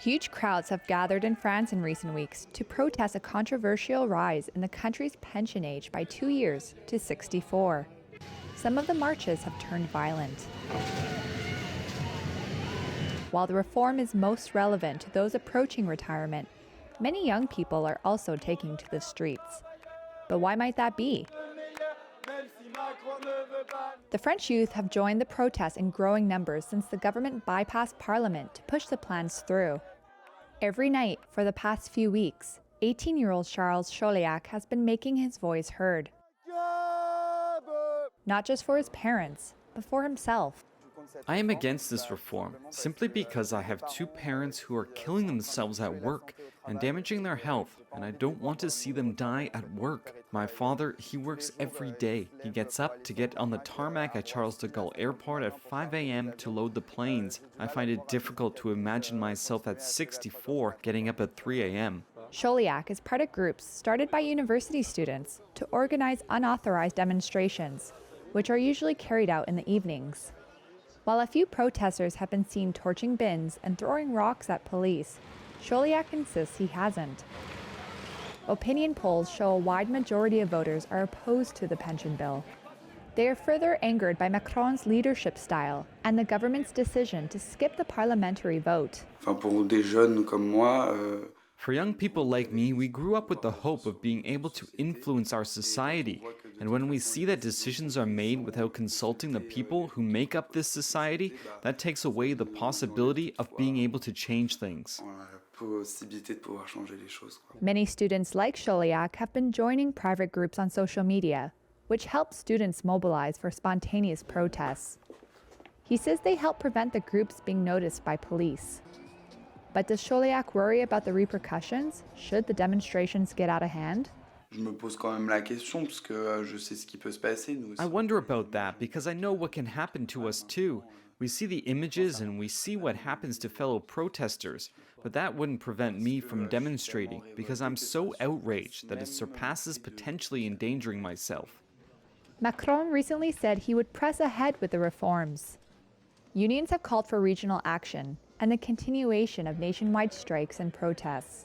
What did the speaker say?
Huge crowds have gathered in France in recent weeks to protest a controversial rise in the country's pension age by 2 years to 64. Some of the marches have turned violent. While the reform is most relevant to those approaching retirement, many young people are also taking to the streets. But why might that be? The French youth have joined the protests in growing numbers since the government bypassed parliament to push the plans through. Every night for the past few weeks, 18-year-old Charles Choliac has been making his voice heard. Not just for his parents, but for himself. I am against this reform, simply because I have two parents who are killing themselves at work and damaging their health, and I don't want to see them die at work. My father, he works every day. He gets up to get on the tarmac at Charles de Gaulle Airport at 5 a.m. to load the planes. I find it difficult to imagine myself at 64 getting up at 3 a.m. Choliac is part of groups started by university students to organize unauthorized demonstrations, which are usually carried out in the evenings. While a few protesters have been seen torching bins and throwing rocks at police, Choliac insists he hasn't. Opinion polls show a wide majority of voters are opposed to the pension bill. They are further angered by Macron's leadership style and the government's decision to skip the parliamentary vote. For young people like me, we grew up with the hope of being able to influence our society. And when we see that decisions are made without consulting the people who make up this society, that takes away the possibility of being able to change things. Many students like Choliac have been joining private groups on social media, which helps students mobilize for spontaneous protests. He says they help prevent the groups being noticed by police. But does Choliac worry about the repercussions should the demonstrations get out of hand? I wonder about that because I know what can happen to us too. We see the images and we see what happens to fellow protesters, but that wouldn't prevent me from demonstrating because I'm so outraged that it surpasses potentially endangering myself. Macron recently said he would press ahead with the reforms. Unions have called for regional action and the continuation of nationwide strikes and protests.